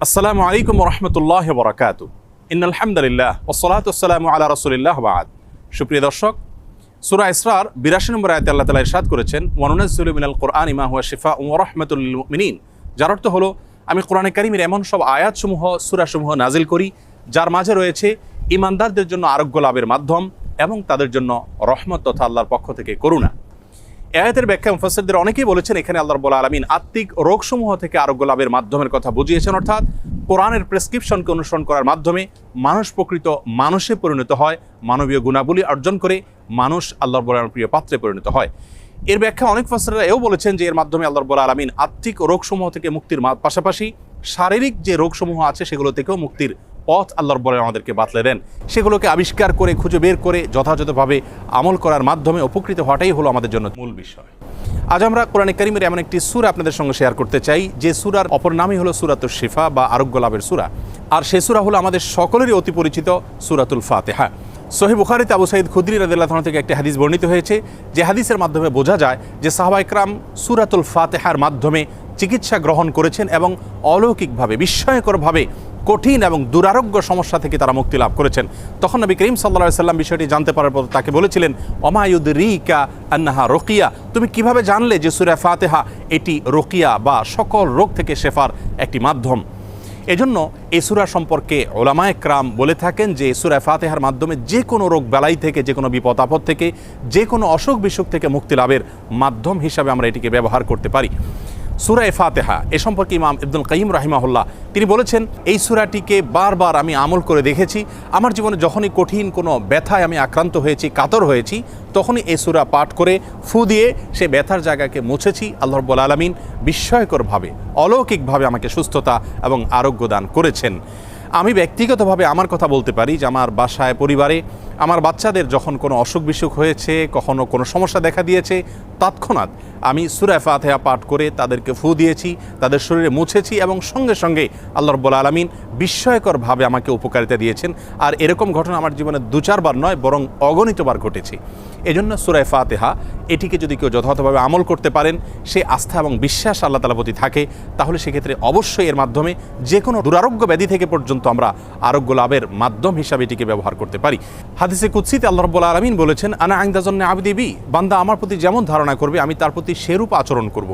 আসসালামু আলাইকুম ওয়া রাহমাতুল্লাহি ওয়া বারাকাতুহু। ইন্নাল হামদুলিল্লাহ ওয়াসসালাতু ওয়াসসালামু আলা রাসূলিল্লাহ ওয়া বা'দ। সুপ্রিয় দর্শক, সূরা ইসরার 82 নম্বর আয়াতে আল্লাহ তাআলা ইরশাদ করেছেন, ওয়া নুনাজ্জিলু মিনাল কুরআনি মা হুয়া শিফাউন ওয়া রাহমাতুল লিল মুমিনিন। যার অর্থ হলো, আমি কোরআনে কারীমের এমন সব আয়াতসমূহ, সূরাসমূহ নাজিল করি যার মাঝে রয়েছে ঈমানদারদের জন্য আরোগ্য লাভের মাধ্যম এবং তাদের জন্য রহমত তথা আল্লাহর পক্ষ থেকে করুণা। আয়াতের ব্যাখ্যা মুফাসসিরদের অনেকেই বলেছেন, এখানে আল্লাহ রাব্বুল আলামিন আত্মিক রোগসমূহ থেকে আরোগ্য লাভের মাধ্যমের কথা বুঝিয়েছেন, অর্থাৎ কোরআনের প্রেসক্রিপশনকে অনুসরণ করার মাধ্যমে মানুষ প্রকৃত মানুষে পরিণত হয়, মানবীয় গুণাবলী অর্জন করে মানুষ আল্লাহ রাব্বুল আলামিনের প্রিয় পাত্রে পরিণত হয়। এর ব্যাখ্যা অনেক মুফাসসিররা এও বলেছেন যে এর মাধ্যমে আল্লাহ রাব্বুল আলামিন আত্মিক রোগসমূহ থেকে মুক্তির পাশাপাশি শারীরিক যে রোগসমূহ আছে সেগুলো থেকেও মুক্তির পথ আল্লাহ রাব্বুল আলামিন আমাদেরকে বাতলে দেন। সেগুলোকে আবিষ্কার করে খুঁজে বের করে যথাযথভাবে আমল করার মাধ্যমে উপকৃত হওয়াটাই হলো আমাদের জন্য মূল বিষয়। আজ আমরা কোরআনে কারীমের এমন একটি সূরা আপনাদের সঙ্গে শেয়ার করতে চাই যে সূরার অপর নামই হলো সূরাতুশ শিফা বা আরোগ্য লাভের সূরা। আর সেই সূরা হলো আমাদের সকলেরই অতি পরিচিত সূরাতুল ফাতিহা। সহিহ বুখারীতে আবু সাঈদ খুদরি রাদিয়াল্লাহু আনহু থেকে একটি হাদিস বর্ণিত হয়েছে, যে হাদিসের মাধ্যমে বোঝা যায় যে সাহাবায়ে কেরাম সূরাতুল ফাতিহার মাধ্যমে চিকিৎসা গ্রহণ করেছেন এবং অলৌকিকভাবে, বিস্ময়করভাবে কঠিন এবং দুরারোগ্য সমস্যা থেকে তারা মুক্তি লাভ করেছেন। তখন নবী করিম সাল্লাল্লাহু আলাইহি সাল্লাম বিষয়টি জানতে পারার পর তাকে বলেছিলেন, ওমা ইউদরিকা আন্নাহা রুকিয়া, তুমি কিভাবে জানলে যে সূরা ফাতিহা এটি রুকিয়া বা সকল রোগ থেকে শেফার একটি মাধ্যম। এজন্য এই সূরা সম্পর্কে উলামায়ে কেরাম বলে থাকেন যে সূরা ফাতিহার মাধ্যমে যে কোনো রোগ বালাই থেকে, যে কোনো বিপদ আপদ থেকে, যে কোনো অসুখ বিসুখ থেকে মুক্তি লাভের মাধ্যম হিসাবে আমরা এটিকে ব্যবহার করতে পারি। সূরা ফাতিহা এ সম্পর্কে ইমাম ইবনুল কাইয়িম রাহিমাহুল্লাহ তিনি বলেছেন, এই সূরাটিকে বারবার আমি আমল করে দেখেছি। আমার জীবনে যখনই কঠিন কোনো ব্যথায় আমি আক্রান্ত হয়েছি, কাতর হয়েছি, তখনই এই সূরা পাঠ করে ফু দিয়ে সে ব্যথার জায়গাকে মুছেছি। আল্লাহ রাব্বুল আলামিন বিস্ময়করভাবে, অলৌকিকভাবে আমাকে সুস্থতা এবং আরোগ্য দান করেছেন। আমি ব্যক্তিগতভাবে আমার কথা বলতে পারি যে আমার বাসায়, পরিবারে আমার বাচ্চাদের যখন কোনো অসুখ বিসুখ হয়েছে, কখনো কোনো সমস্যা দেখা দিয়েছে, তৎক্ষণাৎ আমি সূরা ফাতিহা পাঠ করে তাদেরকে ফু দিয়েছি, তাদের শরীরে মুছেছি এবং সঙ্গে সঙ্গে আল্লাহ রাব্বুল আলামিন বিস্ময়করভাবে আমাকে উপকারিতা দিয়েছেন। আর এরকম ঘটনা আমার জীবনে 2-4 বার নয়, বরং অগণিতবার ঘটেছে। এজন্য সূরা ফাতিহা এটিকে যদি কেউ যথাযথভাবে আমল করতে পারেন, সে আস্থা এবং বিশ্বাস আল্লাহ তাআলার প্রতি থাকে, তাহলে সেক্ষেত্রে অবশ্যই এর মাধ্যমে যে কোনো দুরারোগ্য ব্যাধি থেকে পর্যন্ত আমরা আরোগ্য লাভের মাধ্যম হিসাবে এটিকে ব্যবহার করতে পারি। হাদিসে কুদসিতে আল্লাহ রাব্বুল আলামিন বলেছেন, আনা ইনদা যান্নি আবদি বি, বান্দা আমার প্রতি যেমন ধারণা করবে আমি তার প্রতি সেরূপ আচরণ করব।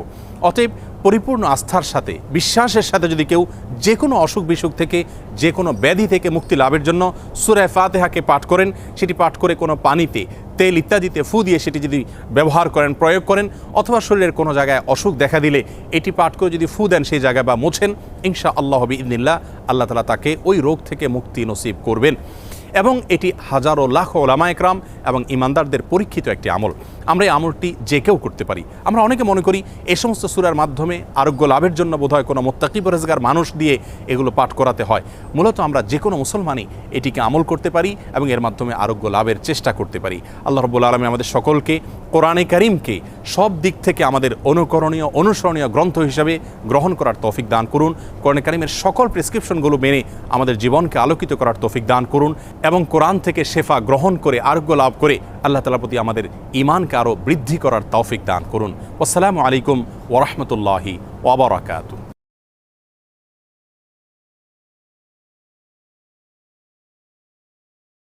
অতএব পরিপূর্ণ আস্থার সাথে, বিশ্বাসের সাথে যদি কেউ যে কোনো অসুখ বিসুখ থেকে, যে কোনো ব্যাধি থেকে মুক্তি লাভের জন্য সূরা ফাতিহাকে পাঠ করেন, সেটি পাঠ করে কোনো পানিতে, তেল ইত্যাদিতে ফু দিয়ে সেটি যদি ব্যবহার করেন, প্রয়োগ করেন, অথবা শরীরের কোনো জায়গায় অসুখ দেখা দিলে এটি পাঠ করে যদি ফু দেন সেই জায়গায় বা মোছেন, ইনশাআল্লাহ বিইذনিল্লাহ আল্লাহ তাআলা তাকে ওই রোগ থেকে মুক্তি নসিব করবেন। এবং এটি হাজারো লাখো উলামায়ে কেরাম এবং ঈমানদারদের পরীক্ষিত একটি আমল। আমরা এই আমলটি যে কেউ করতে পারি। আমরা অনেকে মনে করি এই সমস্ত সূরার মাধ্যমে আরোগ্য লাভের জন্য বোধহয় কোনো মুত্তাকি পরহেজগার মানুষ দিয়ে এগুলো পাঠ করাতে হয়। মূলত আমরা যে কোনো মুসলমানই এটিকে আমল করতে পারি এবং এর মাধ্যমে আরোগ্য লাভের চেষ্টা করতে পারি। আল্লাহ রাব্বুল আলামিন আমাদের সকলকে কোরআনে কারীমকে সব দিক থেকে আমাদের অনুকরণীয়, অনুসরণীয় গ্রন্থ হিসাবে গ্রহণ করার তৌফিক দান করুন। কোরআনে কারীমের সকল প্রেসক্রিপশনগুলো মেনে আমাদের জীবনকে আলোকিত করার তৌফিক দান করুন এবং কোরআন থেকে শেফা গ্রহণ করে আরোগ্য লাভ করে আল্লাহ তাআলার প্রতি আমাদের ঈমানকে আরও বৃদ্ধি করার তৌফিক দান করুন। আসসালামু আলাইকুম ওয়া রাহমাতুল্লাহি ওয়া বারাকাতুহু।